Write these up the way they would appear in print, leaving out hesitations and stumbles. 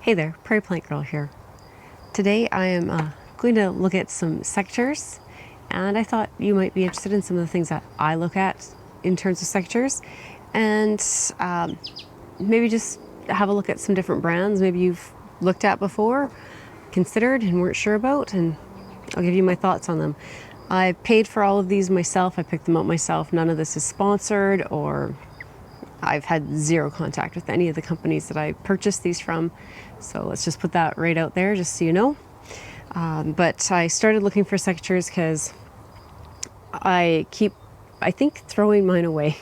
Hey there, Prairie Plant Girl here. Today I am going to look at some secateurs, and I thought you might be interested in some of the things that I look at in terms of secateurs, and maybe just have a look at some different brands maybe you've looked at before, considered and weren't sure about, and I'll give you my thoughts on them. I paid for all of these myself, I picked them out myself. None of this is sponsored, or I've had zero contact with any of the companies that I purchased these from. So let's just put that right out there just so you know. But I started looking for secateurs because I think, throwing mine away.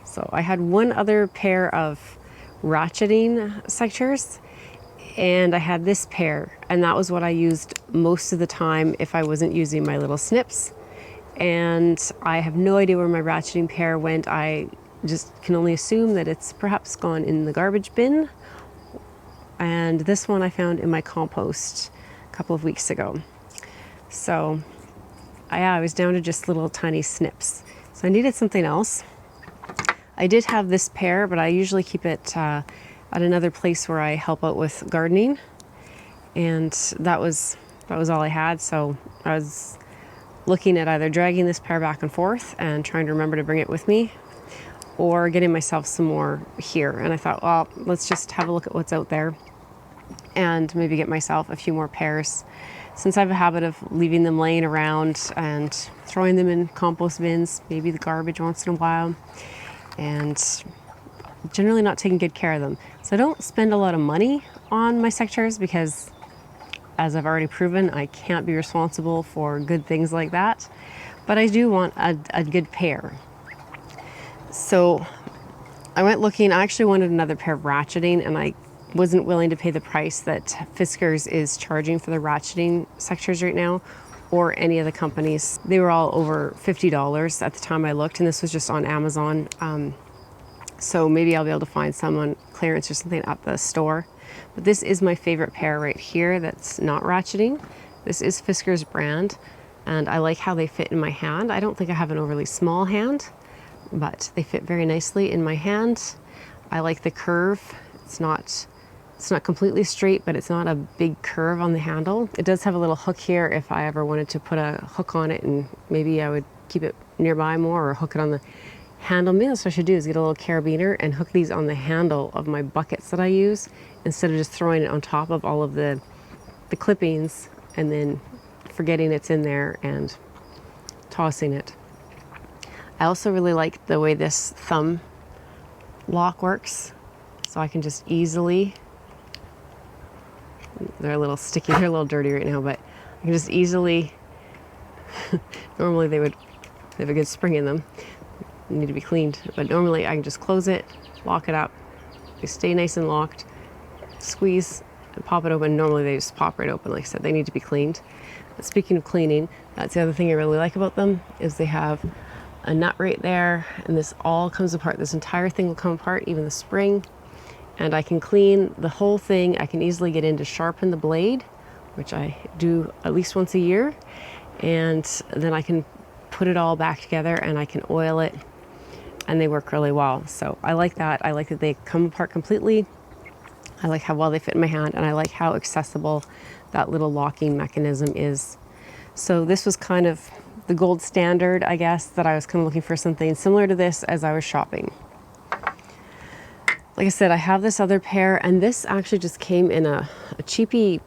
So I had one other pair of ratcheting secateurs, and I had this pair, and that was what I used most of the time if I wasn't using my little snips. And I have no idea where my ratcheting pair went. I just can only assume that it's perhaps gone in the garbage bin. And this one I found in my compost a couple of weeks ago. So I was down to just little tiny snips. So I needed something else. I did have this pair, but I usually keep it at another place where I help out with gardening. And that was all I had. So I was looking at either dragging this pair back and forth and trying to remember to bring it with me, or getting myself some more here. And I thought, well, let's just have a look at what's out there and maybe get myself a few more pairs, since I have a habit of leaving them laying around and throwing them in compost bins, maybe the garbage once in a while, and generally not taking good care of them. So I don't spend a lot of money on my secateurs because, as I've already proven, I can't be responsible for good things like that. But I do want a good pair. So I went looking. I actually wanted another pair of ratcheting, and I wasn't willing to pay the price that Fiskars is charging for the ratcheting secateurs right now, or any of the companies. They were all over $50 at the time I looked, and this was just on Amazon. So maybe I'll be able to find some on clearance or something at the store. But this is my favorite pair right here that's not ratcheting. This is Fiskars brand, and I like how they fit in my hand. I don't think I have an overly small hand, but they fit very nicely in my hand. I like the curve. It's not completely straight, but it's not a big curve on the handle. It does have a little hook here if I ever wanted to put a hook on it, and maybe I would keep it nearby more, or hook it on the handle. Maybe that's what I should do, is get a little carabiner and hook these on the handle of my buckets that I use, instead of just throwing it on top of all of the clippings and then forgetting it's in there and tossing it. I also really like the way this thumb lock works. So I can just easily, they're a little sticky, they're a little dirty right now, but I can just easily, normally they have a good spring in them, they need to be cleaned, but normally I can just close it, lock it up, they stay nice and locked, squeeze and pop it open. Normally they just pop right open. Like I said, they need to be cleaned. But speaking of cleaning, that's the other thing I really like about them, is they have a nut right there, and this all comes apart. This entire thing will come apart, even the spring, and I can clean the whole thing. I can easily get in to sharpen the blade, which I do at least once a year, and then I can put it all back together and I can oil it, and they work really well. So I like that. I like that they come apart completely. I like how well they fit in my hand, and I like how accessible that little locking mechanism is. So this was kind of the gold standard, I guess, that I was kind of looking for something similar to this as I was shopping. Like I said, I have this other pair, and this actually just came in a cheapy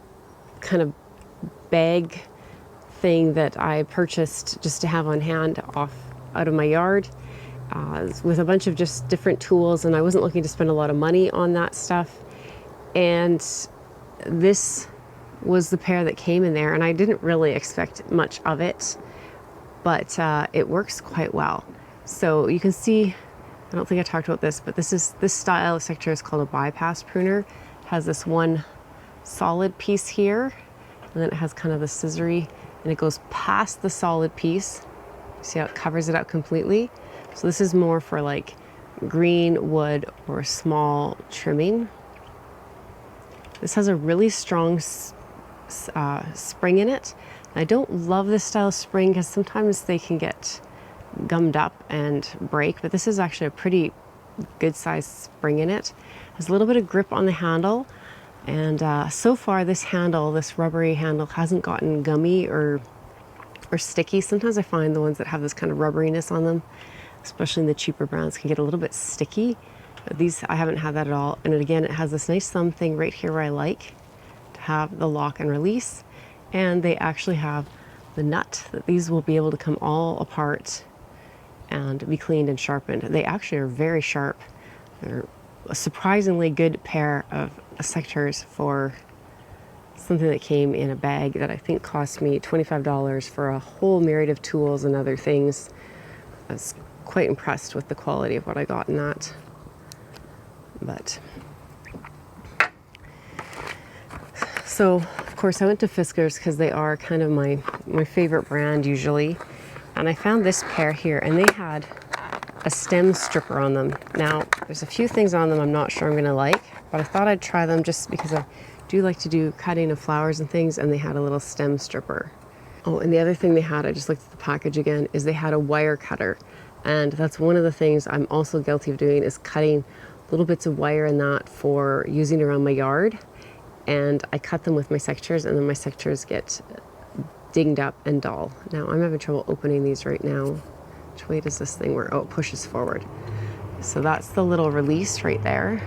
kind of bag thing that I purchased just to have on hand out of my yard, with a bunch of just different tools, and I wasn't looking to spend a lot of money on that stuff. And this was the pair that came in there, and I didn't really expect much of it, but it works quite well. So you can see, I don't think I talked about this, but this style of secateur is called a bypass pruner. It has this one solid piece here, and then it has kind of the scissory, and it goes past the solid piece. See how it covers it up completely? So this is more for like green wood or small trimming. This has a really strong spring in it. I don't love this style of spring because sometimes they can get gummed up and break, but this is actually a pretty good sized spring in it. Has a little bit of grip on the handle. And so far this handle, this rubbery handle, hasn't gotten gummy or sticky. Sometimes I find the ones that have this kind of rubberiness on them, especially in the cheaper brands, can get a little bit sticky. But these, I haven't had that at all. And again, it has this nice thumb thing right here where I like to have the lock and release. And they actually have the nut that these will be able to come all apart and be cleaned and sharpened. They actually are very sharp. They're a surprisingly good pair of secateurs for something that came in a bag that I think cost me $25 for a whole myriad of tools and other things. I was quite impressed with the quality of what I got in that. But so of course I went to Fiskars because they are kind of my favorite brand usually. And I found this pair here, and they had a stem stripper on them. Now, there's a few things on them I'm not sure I'm gonna like, but I thought I'd try them just because I do like to do cutting of flowers and things, and they had a little stem stripper. Oh, and the other thing they had, I just looked at the package again, is they had a wire cutter. And that's one of the things I'm also guilty of doing, is cutting little bits of wire in that for using around my yard. And I cut them with my secateurs, and then my secateurs get dinged up and dull. Now I'm having trouble opening these right now. Which way does this thing work? Oh, it pushes forward. So that's the little release right there.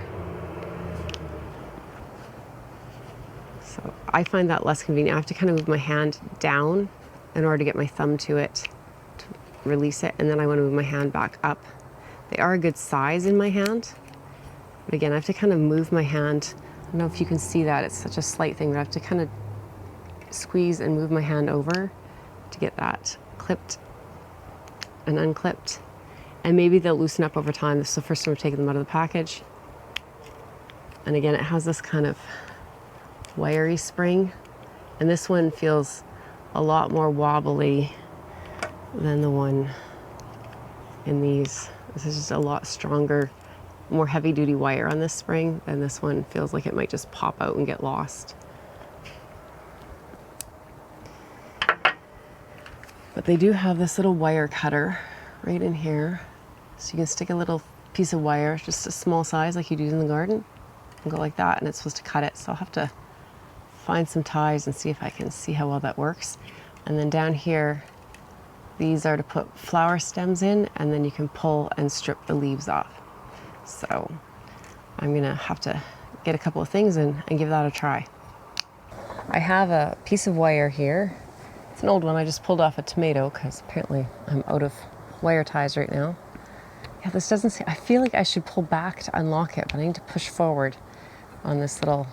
So I find that less convenient. I have to kind of move my hand down in order to get my thumb to it, to release it, and then I want to move my hand back up. They are a good size in my hand, but again, I have to kind of move my hand. I don't know if you can see that. It's such a slight thing, but I have to kind of squeeze and move my hand over to get that clipped and unclipped. And maybe they'll loosen up over time. This is the first time I've taken them out of the package. And again, it has this kind of wiry spring. And this one feels a lot more wobbly than the one in these. This is just a lot stronger, more heavy duty wire on this spring, and this one feels like it might just pop out and get lost. But they do have this little wire cutter right in here. So you can stick a little piece of wire, just a small size like you'd use in the garden, and go like that, and it's supposed to cut it. So I'll have to find some ties and see if I can see how well that works. And then down here, these are to put flower stems in, and then you can pull and strip the leaves off. So I'm gonna have to get a couple of things and give that a try. I have a piece of wire here. It's an old one. I just pulled off a tomato because apparently I'm out of wire ties right now. Yeah, this doesn't say, I feel like I should pull back to unlock it, but I need to push forward on this little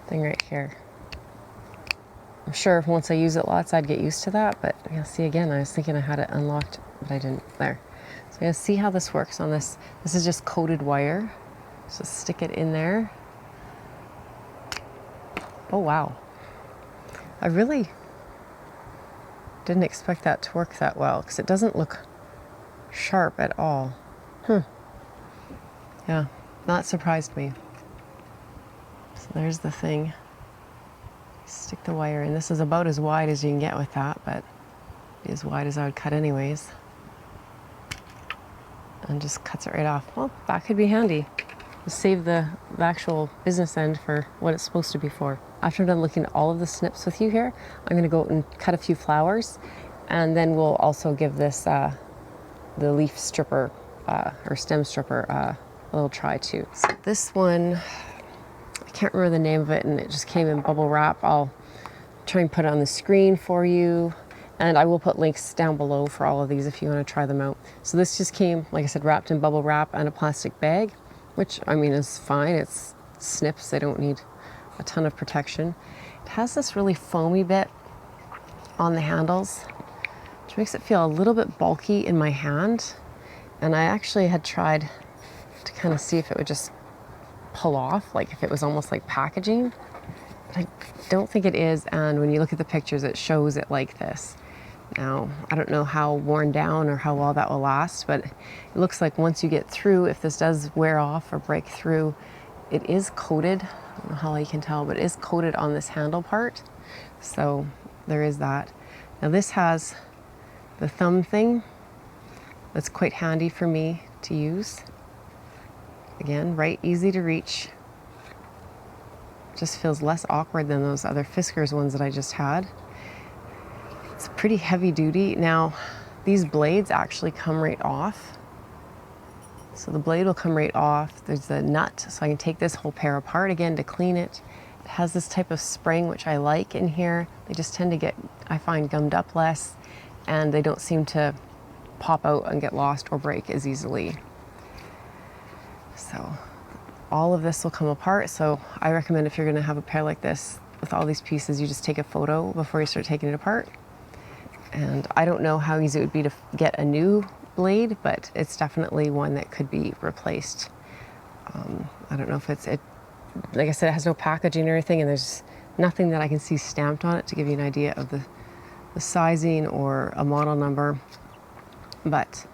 thing right here. I'm sure once I use it lots, I'd get used to that, but you'll see again, I was thinking I had it unlocked, but I didn't. There. So you'll see how this works on this. This is just coated wire. So stick it in there. Oh, wow. I really didn't expect that to work that well because it doesn't look sharp at all. Yeah, that surprised me. So there's the thing. Stick the wire in. This is about as wide as you can get with that, but as wide as I would cut anyways. And just cuts it right off. Well, that could be handy. Just save the actual business end for what it's supposed to be for. After I'm done looking at all of the snips with you here, I'm going to go and cut a few flowers, and then we'll also give this the leaf stripper or stem stripper a little try too. So this one, I can't remember the name of it, and it just came in bubble wrap. I'll try and put it on the screen for you, and I will put links down below for all of these if you want to try them out. So this just came, like I said, wrapped in bubble wrap and a plastic bag, which I mean is fine. It's snips, they don't need a ton of protection. It has this really foamy bit on the handles, which makes it feel a little bit bulky in my hand. And I actually had tried to kind of see if it would just pull off, like if it was almost like packaging. But I don't think it is, and when you look at the pictures, it shows it like this. Now, I don't know how worn down or how well that will last, but it looks like once you get through, if this does wear off or break through, it is coated. I don't know how you can tell, but it is coated on this handle part. So there is that. Now this has the thumb thing that's quite handy for me to use. Again, right, easy to reach. just feels less awkward than those other Fiskars ones that I just had. It's pretty heavy duty. Now, these blades actually come right off. So the blade will come right off. There's a nut, so I can take this whole pair apart again to clean it. It has this type of spring, which I like in here. They just tend to get, I find, gummed up less, and they don't seem to pop out and get lost or break as easily. So all of this will come apart. So I recommend if you're gonna have a pair like this with all these pieces, you just take a photo before you start taking it apart. And I don't know how easy it would be to get a new blade, but it's definitely one that could be replaced. I don't know if like I said, it has no packaging or anything, and there's nothing that I can see stamped on it to give you an idea of the sizing or a model number, but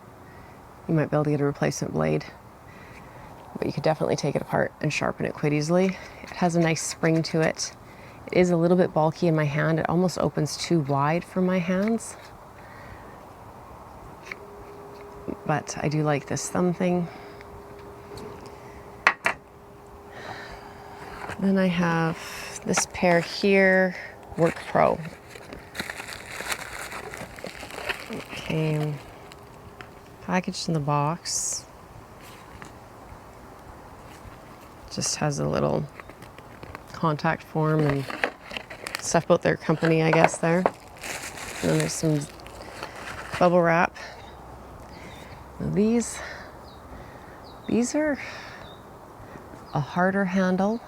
you might be able to get a replacement blade. But you could definitely take it apart and sharpen it quite easily. It has a nice spring to it. It is a little bit bulky in my hand. It almost opens too wide for my hands. But I do like this thumb thing. Then I have this pair here, WorkPro. It came packaged in the box. Just has a little contact form and stuff about their company, I guess, there. And then there's some bubble wrap. Now these are a harder handle.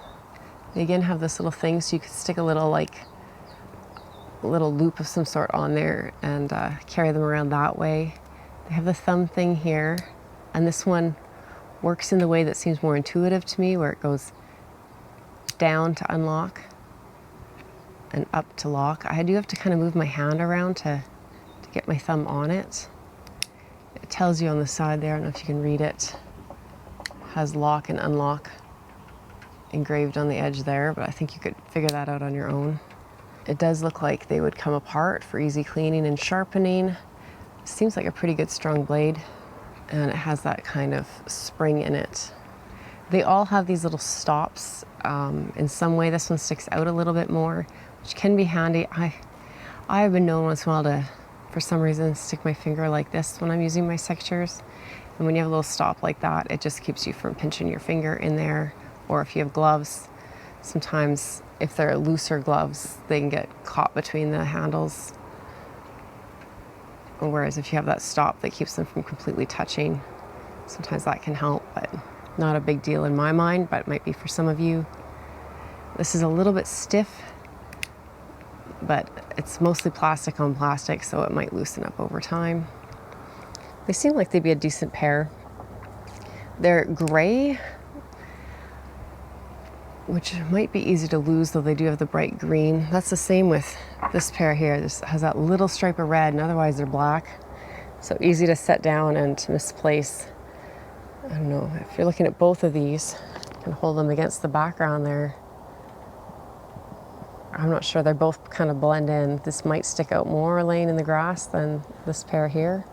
They again have this little thing, so you could stick a little loop of some sort on there and carry them around that way. They have the thumb thing here, and this one works in the way that seems more intuitive to me, where it goes down to unlock and up to lock. I do have to kind of move my hand around to get my thumb on it. It tells you on the side there, I don't know if you can read it, has lock and unlock engraved on the edge there, but I think you could figure that out on your own. It does look like they would come apart for easy cleaning and sharpening. Seems like a pretty good strong blade, and it has that kind of spring in it. They all have these little stops. In some way, this one sticks out a little bit more, which can be handy. I've been known once in a while to, for some reason, stick my finger like this when I'm using my secateurs. And when you have a little stop like that, it just keeps you from pinching your finger in there. Or if you have gloves, sometimes if they're looser gloves, they can get caught between the handles. Whereas if you have that stop that keeps them from completely touching, sometimes that can help, but not a big deal in my mind, but it might be for some of you. This is a little bit stiff, but it's mostly plastic on plastic, so it might loosen up over time. They seem like they'd be a decent pair. They're gray, which might be easy to lose, though they do have the bright green. That's the same with this pair here. This has that little stripe of red, and otherwise they're black. So easy to set down and to misplace. I don't know, if you're looking at both of these, you can hold them against the background there. I'm not sure, they're both kind of blend in. This might stick out more laying in the grass than this pair here.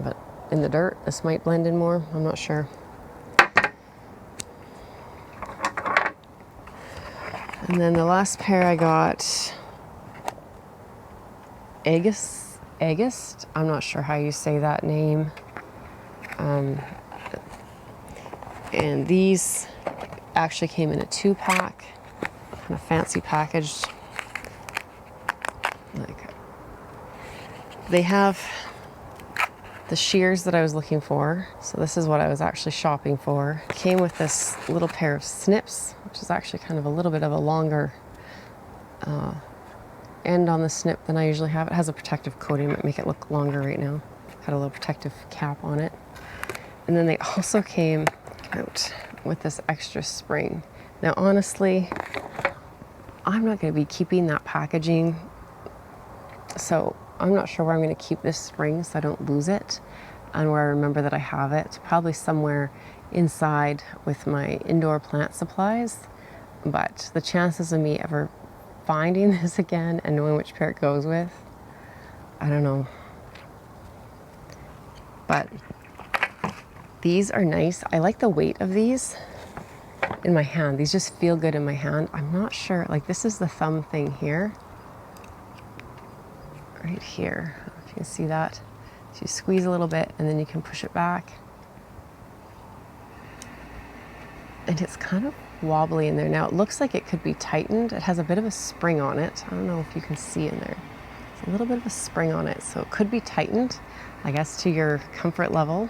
But in the dirt, this might blend in more, I'm not sure. And then the last pair I got, August. I'm not sure how you say that name. And these actually came in a 2-pack, kind of fancy packaged. Like, they have the shears that I was looking for. So this is what I was actually shopping for. It came with this little pair of snips, which is actually kind of a little bit of a longer end on the snip than I usually have. It has a protective coating, might make it look longer right now. Had a little protective cap on it. And then they also came out with this extra spring. Now honestly, I'm not going to be keeping that packaging, so I'm not sure where I'm going to keep this spring so I don't lose it, and where I remember that I have it. Probably somewhere inside with my indoor plant supplies, but the chances of me ever finding this again and knowing which pair it goes with, I don't know. But these are nice. I like the weight of these. in my hand. These just feel good in my hand. I'm not sure, like this is the thumb thing here. Right here, I don't know if you can see that. So you squeeze a little bit and then you can push it back. And it's kind of wobbly in there. Now it looks like it could be tightened. It has a bit of a spring on it. I don't know if you can see in there. It's a little bit of a spring on it, so it could be tightened, I guess, to your comfort level.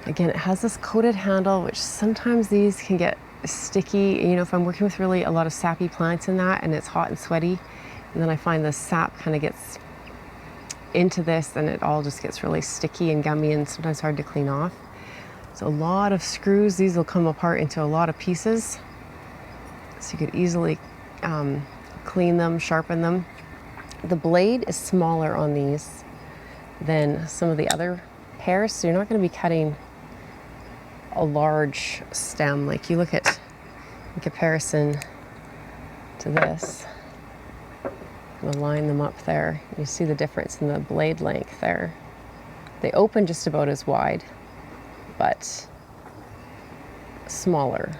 Again, it has this coated handle, which sometimes these can get sticky. You know, if I'm working with really a lot of sappy plants in that and it's hot and sweaty, and then I find the sap kind of gets into this and it all just gets really sticky and gummy and sometimes hard to clean off. So a lot of screws, these will come apart into a lot of pieces. So you could easily clean them, sharpen them. The blade is smaller on these than some of the other pairs, so you're not going to be cutting a large stem. Like you look at, in comparison to this, I'm gonna line them up there. You see the difference in the blade length there. They open just about as wide, but smaller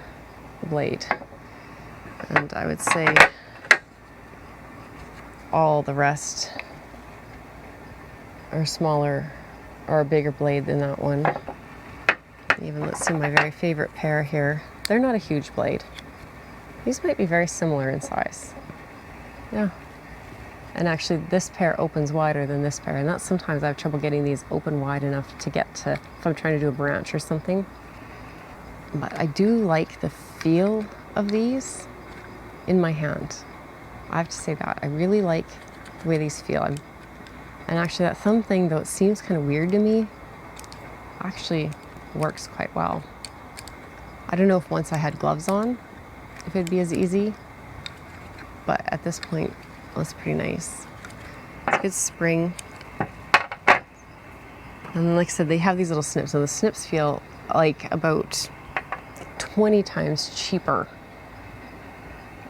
blade. And I would say all the rest are smaller or a bigger blade than that one. Even let's see my very favorite pair here. They're not a huge blade. These might be very similar in size. Yeah. And actually this pair opens wider than this pair, and that's sometimes I have trouble getting these open wide enough to get to, if I'm trying to do a branch or something. But I do like the feel of these in my hand. I have to say that. I really like the way these feel. And actually that thumb thing, though it seems kind of weird to me, actually works quite well. I don't know if once I had gloves on, if it'd be as easy, but at this point, it's pretty nice. It's a good spring. And like I said, they have these little snips, so the snips feel like about 20 times cheaper.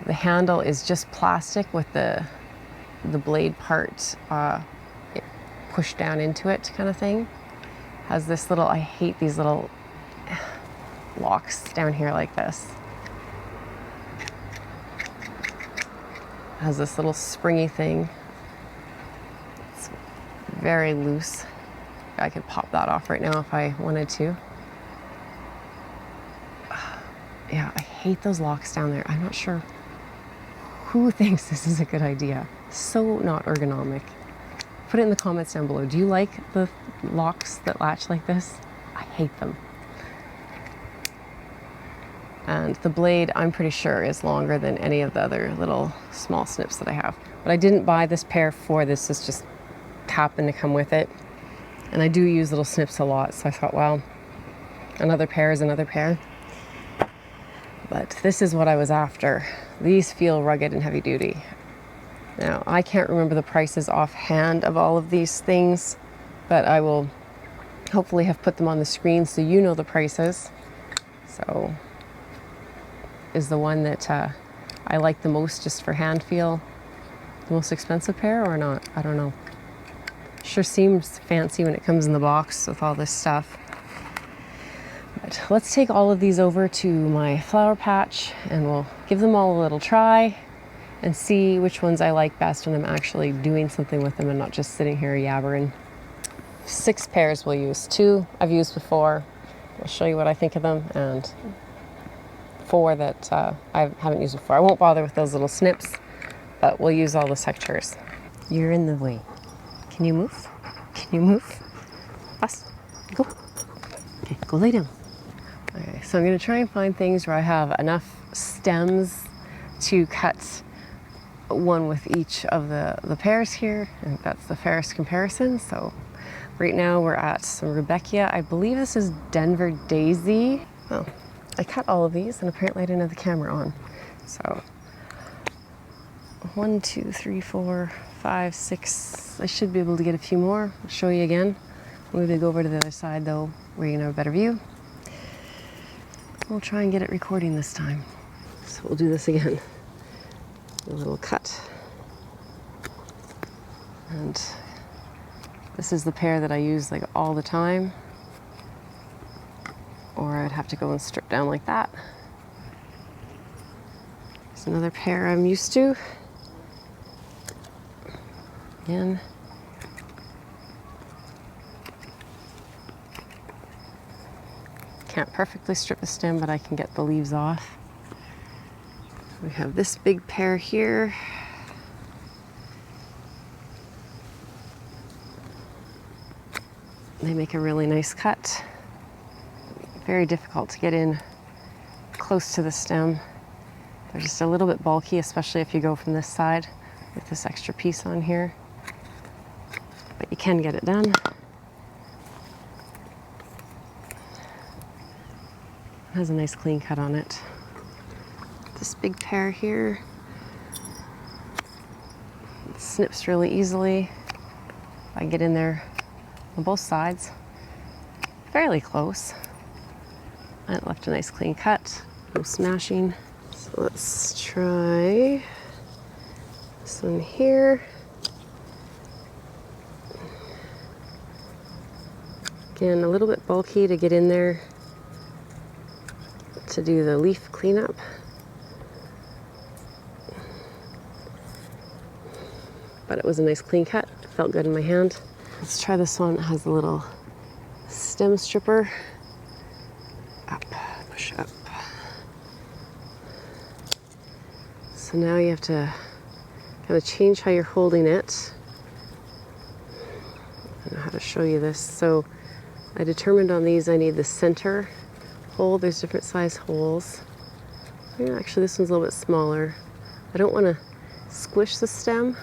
The handle is just plastic with the blade part pushed down into it kind of thing. Has this little, I hate these little locks down here like this. Has this little springy thing. It's very loose. I could pop that off right now if I wanted to. Yeah, I hate those locks down there. I'm not sure who thinks this is a good idea. So not ergonomic. Put it in the comments down below. Do you like the locks that latch like this? I hate them. And the blade, I'm pretty sure, is longer than any of the other little small snips that I have. But I didn't buy this pair for this. This just happened to come with it. And I do use little snips a lot, so I thought, well, another pair is another pair. But this is what I was after. These feel rugged and heavy duty. Now, I can't remember the prices offhand of all of these things, but I will hopefully have put them on the screen so you know the prices. So, is the one that I like the most just for hand feel the most expensive pair or not? I don't know. Sure seems fancy when it comes in the box with all this stuff. But let's take all of these over to my flower patch and we'll give them all a little try and see which ones I like best when I'm actually doing something with them and not just sitting here yabbering. 6 pairs we'll use. 2 I've used before. I'll show you what I think of them, and 4 that I haven't used before. I won't bother with those little snips, but we'll use all the secateurs. You're in the way. Can you move? Can you move? Bus. Go. Okay, go lay down. Okay, so I'm going to try and find things where I have enough stems to cut one with each of the pairs here. I think that's the fairest comparison. So right now we're at some Rudbeckia. I believe this is Denver Daisy. Oh, I cut all of these and apparently I didn't have the camera on. So 1, 2, 3, 4, 5, 6. I should be able to get a few more. I'll show you again. We're going to go over to the other side though, where you can have a better view. We'll try and get it recording this time. So we'll do this again. A little cut. And this is the pair that I use like all the time. Or or I'd have to go and strip down like that. There's another pair I'm used to. Again. Can't perfectly strip the stem, but I can get the leaves off. We have this big pair here. They make a really nice cut. Very difficult to get in close to the stem. They're just a little bit bulky, especially if you go from this side with this extra piece on here. But you can get it done. It has a nice clean cut on it. This big pair here, it snips really easily. I get in there on both sides, fairly close. And it left a nice clean cut, no smashing. So let's try this one here. Again, a little bit bulky to get in there to do the leaf cleanup. But it was a nice clean cut, it felt good in my hand. Let's try this one. It has a little stem stripper. Up, push up. So now you have to kind of change how you're holding it. I don't know how to show you this. So I determined on these I need the center hole. There's different size holes. Yeah, actually this one's a little bit smaller. I don't want to squish the stem,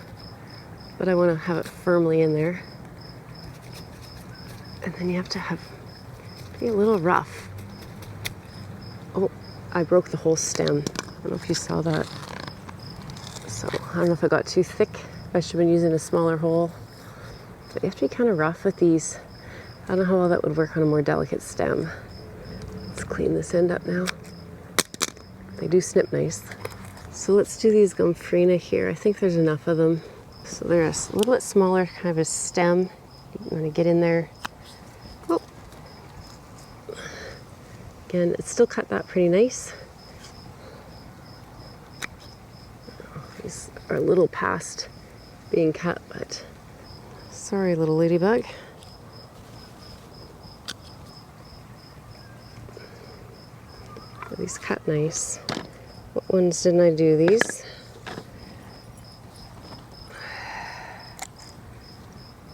but I want to have it firmly in there. And then you have to be a little rough. Oh, I broke the whole stem. I don't know if you saw that. So I don't know if it got too thick. I should have been using a smaller hole. But you have to be kind of rough with these. I don't know how well that would work on a more delicate stem. Let's clean this end up now. They do snip nice. So let's do these Gomphrena here. I think there's enough of them. So they're a little bit smaller, kind of a stem. You want to get in there. Oh. Again, it's still cut that pretty nice. These are a little past being cut, but sorry, little ladybug. These cut nice. What ones didn't I do? These?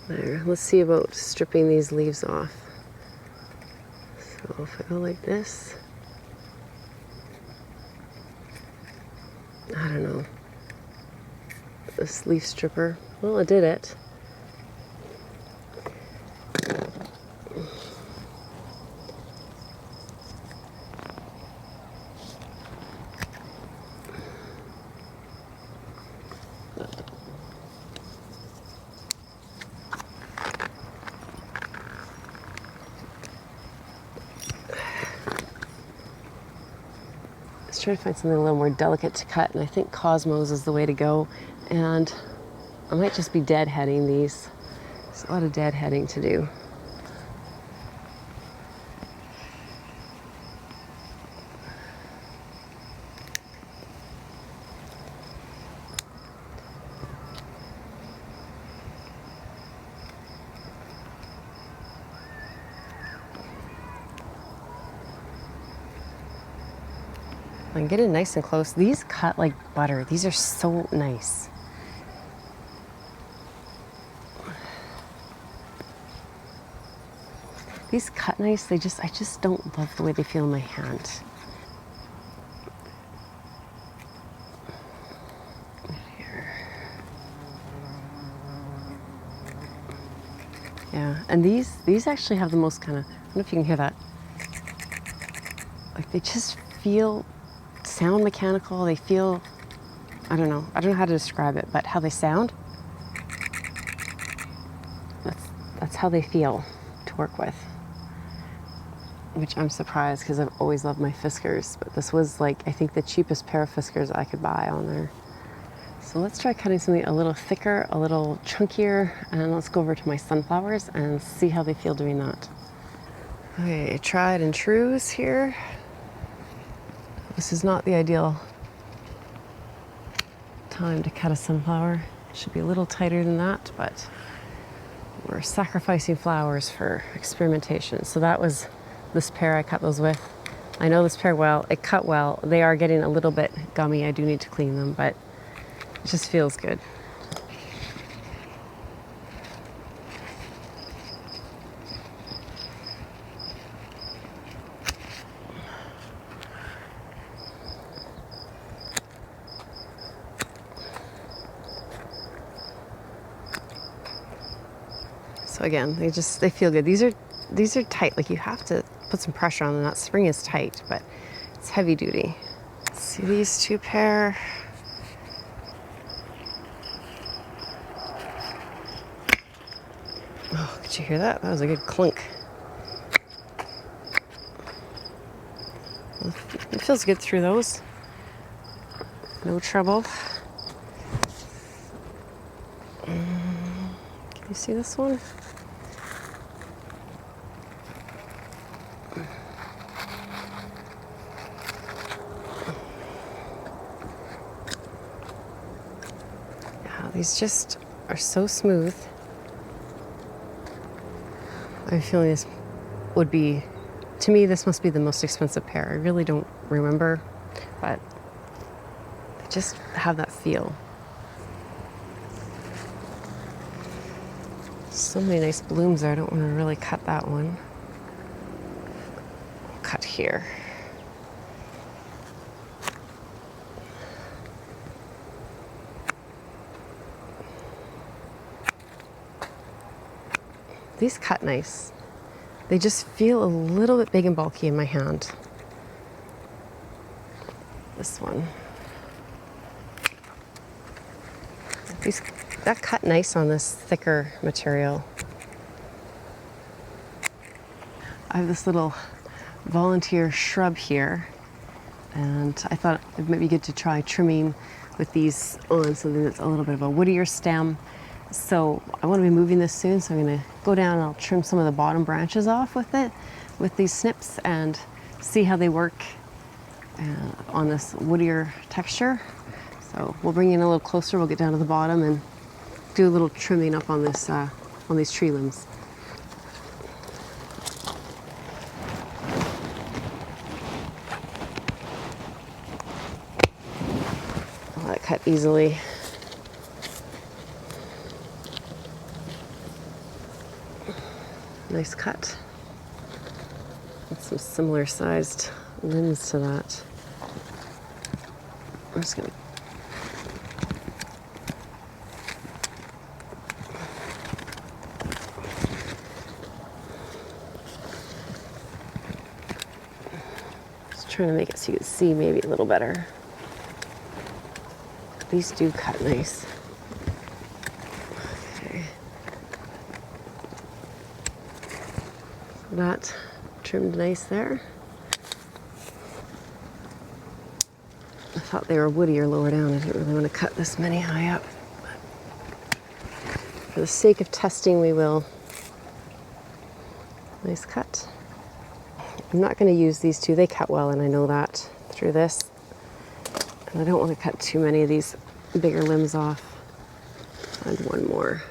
There. Let's see about stripping these leaves off. So if I go like this, I don't know. This leaf stripper, well, it did it. Try to find something a little more delicate to cut, and I think Cosmos is the way to go. And I might just be deadheading these. There's a lot of deadheading to do. I can get it nice and close. These cut like butter. These are so nice. These cut nice. I just don't love the way they feel in my hand. Here. Yeah, and these actually have the most kind of, I don't know if you can hear that. Like they just sound mechanical. They feel, I don't know how to describe it, but how they sound, that's how they feel to work with, which I'm surprised because I've always loved my Fiskars, but this was like, I think the cheapest pair of Fiskars I could buy on there. So let's try cutting something a little thicker, a little chunkier, and let's go over to my sunflowers and see how they feel doing that. Okay, tried and trues here. This is not the ideal time to cut a sunflower. Should be a little tighter than that, but we're sacrificing flowers for experimentation. So that was this pair I cut those with. I know this pair well, it cut well. They are getting a little bit gummy. I do need to clean them, but it just feels good. So again, they feel good. These are tight. Like, you have to put some pressure on them. That spring is tight, but it's heavy duty. See these two pair. Oh, could you hear that? That was a good clunk. It feels good through those. No trouble. Can you see this one? These just are so smooth. I'm feeling this would be, to me, this must be the most expensive pair. I really don't remember, but they just have that feel. So many nice blooms there. I don't want to really cut that one. I'll cut here. These cut nice. They just feel a little bit big and bulky in my hand. This one. That cut nice on this thicker material. I have this little volunteer shrub here, and I thought it might be good to try trimming with these on something that's a little bit of a woodier stem. So I want to be moving this soon, so I'm going to go down and I'll trim some of the bottom branches off with it, with these snips, and see how they work on this woodier texture. So we'll bring in a little closer, we'll get down to the bottom and do a little trimming up on this, on these tree limbs. Oh, that cut easily. Nice cut. And some similar sized limbs to that. I'm just gonna trying to make it so you can see maybe a little better. These do cut nice. Okay. That trimmed nice there. I thought they were woodier lower down. I didn't really want to cut this many high up. But for the sake of testing, we will. Nice cut. I'm not going to use these two. They cut well, and I know that through this. And I don't want to cut too many of these bigger limbs off. And one more.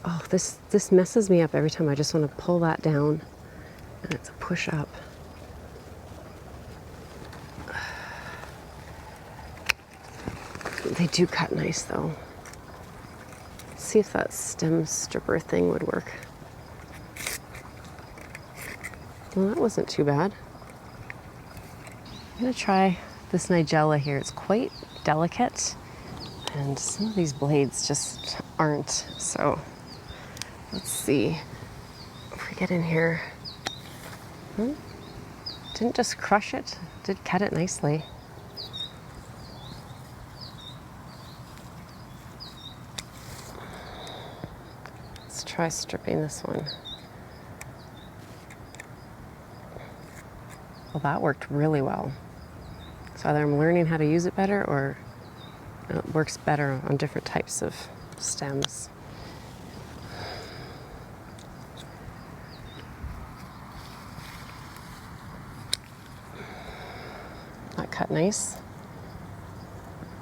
Oh, this messes me up every time. I just want to pull that down, and it's a push up. They do cut nice though. Let's see if that stem stripper thing would work. Well, that wasn't too bad. I'm gonna try this nigella here. It's quite delicate, and some of these blades just aren't. So let's see if we get in here. Didn't just crush it, did cut it nicely. Let's try stripping this one. Well, that worked really well. So either I'm learning how to use it better, or it works better on different types of stems. that cut nice.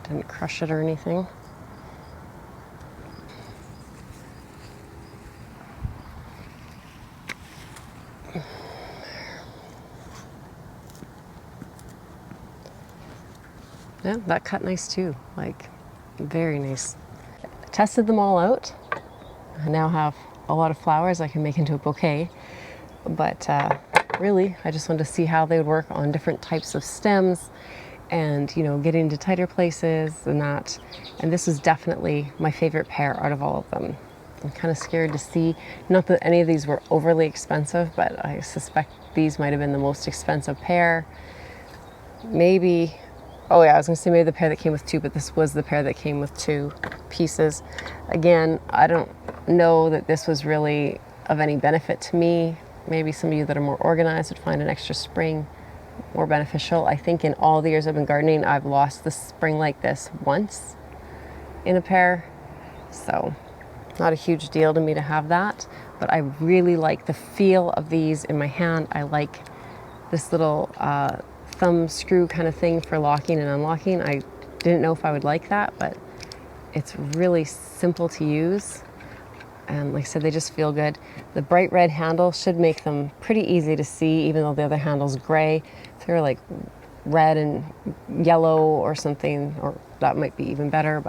Didn't crush it or anything. Yeah, that cut nice too, like very nice. I tested them all out. I now have a lot of flowers I can make into a bouquet, but really I just wanted to see how they would work on different types of stems and, you know, getting into tighter places and that. And this is definitely my favorite pair out of all of them. I'm kind of scared to see, not that any of these were overly expensive, but I suspect these might have been the most expensive pair. Maybe, oh yeah, I was gonna say maybe the pair that came with two, but this was the pair that came with two pieces. Again, I don't know that this was really of any benefit to me. Maybe some of you that are more organized would find an extra spring more beneficial. I think in all the years I've been gardening, I've lost the spring like this once in a pair. So not a huge deal to me to have that, but I really like the feel of these in my hand. I like this little thumb screw kind of thing for locking and unlocking. I didn't know if I would like that, but it's really simple to use. And like I said, they just feel good. The bright red handle should make them pretty easy to see, even though the other handle's gray. If they're like red and yellow or something, or that might be even better,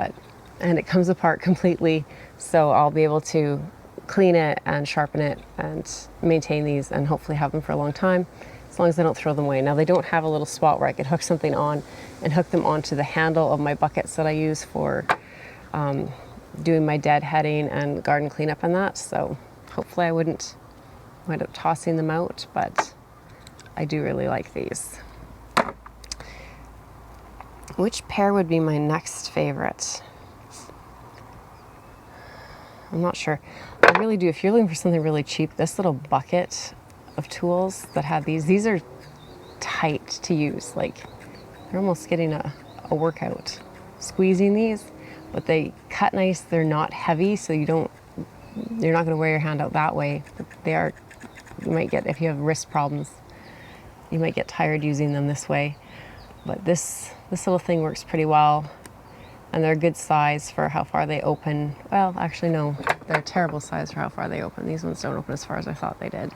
and it comes apart completely. So I'll be able to clean it and sharpen it and maintain these and hopefully have them for a long time, as long as I don't throw them away. Now they don't have a little spot where I could hook something on and hook them onto the handle of my buckets that I use for doing my deadheading and garden cleanup and that. So hopefully I wouldn't wind up tossing them out, but I do really like these. Which pair would be my next favorite? I'm not sure. I really do. If you're looking for something really cheap, this little bucket of tools that have these are tight to use. Like you're almost getting a workout squeezing these, but they cut nice. They're not heavy, so you're not going to wear your hand out that way. But they are, you might get, if you have wrist problems, you might get tired using them this way. But this little thing works pretty well. And they're a good size for how far they open. Well, actually no, they're a terrible size for how far they open. These ones don't open as far as I thought they did.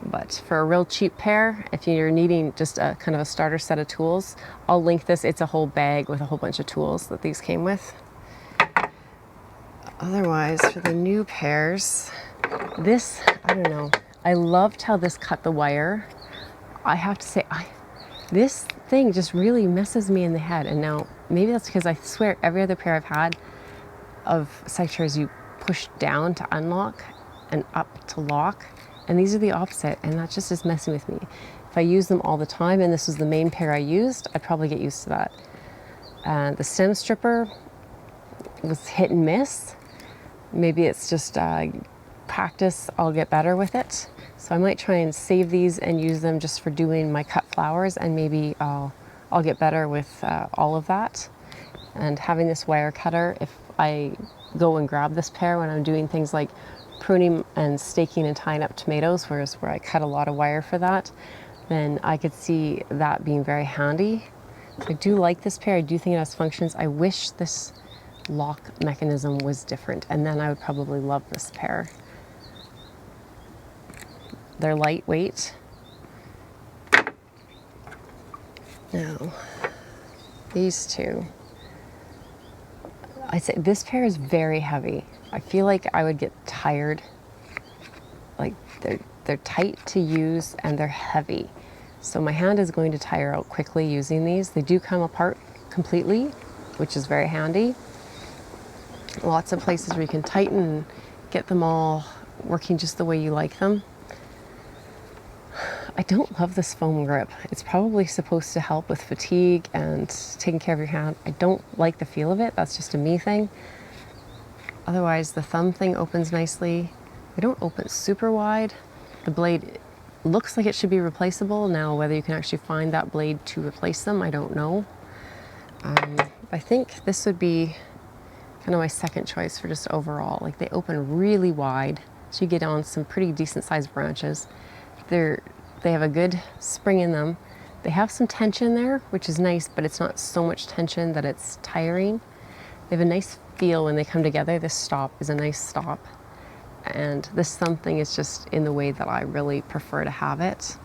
But for a real cheap pair, if you're needing just a kind of a starter set of tools, I'll link this. It's a whole bag with a whole bunch of tools that these came with. Otherwise, for the new pairs, this, I don't know. I loved how this cut the wire. I have to say, this thing just really messes me in the head. And now, maybe that's because I swear every other pair I've had of secateurs you push down to unlock and up to lock. And these are the opposite, and that just is messing with me. If I use them all the time, and this was the main pair I used, I'd probably get used to that. And the stem stripper was hit and miss. Maybe it's just practice, I'll get better with it. So I might try and save these and use them just for doing my cut flowers, and maybe I'll get better with all of that. And having this wire cutter, if I go and grab this pair when I'm doing things like pruning and staking and tying up tomatoes, where I cut a lot of wire for that, then I could see that being very handy. So I do like this pair. I do think it has functions. I wish this lock mechanism was different, and then I would probably love this pair. They're lightweight. Now, these two. I'd say this pair is very heavy. I feel like I would get tired. Like they're tight to use and they're heavy. So my hand is going to tire out quickly using these. They do come apart completely, which is very handy. Lots of places where you can tighten and get them all working just the way you like them. I don't love this foam grip. It's probably supposed to help with fatigue and taking care of your hand. I don't like the feel of it. That's just a me thing. Otherwise, the thumb thing opens nicely. They don't open super wide. The blade looks like it should be replaceable. Now, whether you can actually find that blade to replace them, I don't know. I think this would be kind of my second choice for just overall. Like, they open really wide, so you get on some pretty decent sized branches. They have a good spring in them. They have some tension there, which is nice, but it's not so much tension that it's tiring. They have a nice feel when they come together. This stop is a nice stop. And this something is just in the way that I really prefer to have it,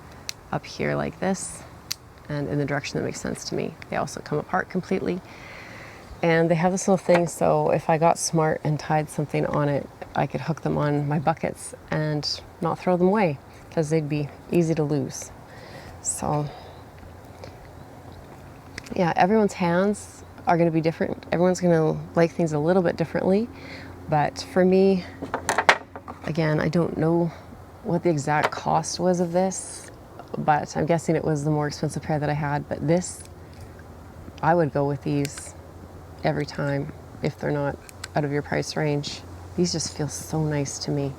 up here like this, and in the direction that makes sense to me. They also come apart completely. And they have this little thing, so if I got smart and tied something on it, I could hook them on my buckets and not throw them away, because they'd be easy to lose. So yeah, everyone's hands are going to be different. Everyone's going to like things a little bit differently. But for me, again, I don't know what the exact cost was of this, but I'm guessing it was the more expensive pair that I had. But this, I would go with these every time if they're not out of your price range. These just feel so nice to me.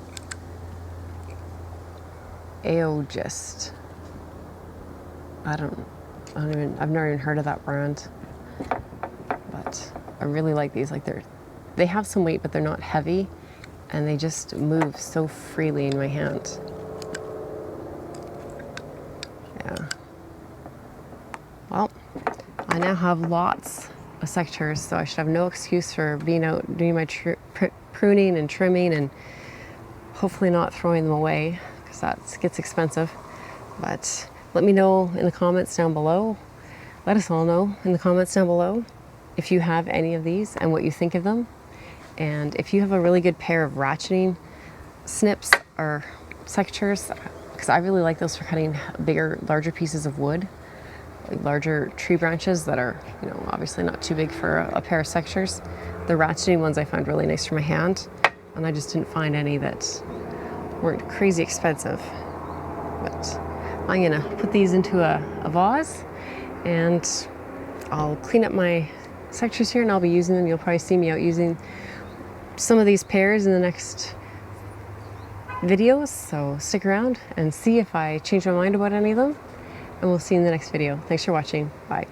I've never even heard of that brand, but I really like these. Like they have some weight, but they're not heavy, and they just move so freely in my hand. Yeah. Well, I now have lots of secateurs, so I should have no excuse for being out doing my pruning and trimming, and hopefully not throwing them away, because that gets expensive. But let me know in the comments down below. Let us all know in the comments down below if you have any of these and what you think of them. And if you have a really good pair of ratcheting snips or secateurs, because I really like those for cutting larger pieces of wood, like larger tree branches that are, obviously not too big for a pair of secateurs. The ratcheting ones I find really nice for my hand, and I just didn't find any that weren't crazy expensive. But I'm gonna put these into a vase, and I'll clean up my secateurs here, and I'll be using them. You'll probably see me out using some of these pairs in the next videos, so stick around and see if I change my mind about any of them, and we'll see you in the next video. Thanks for watching. Bye.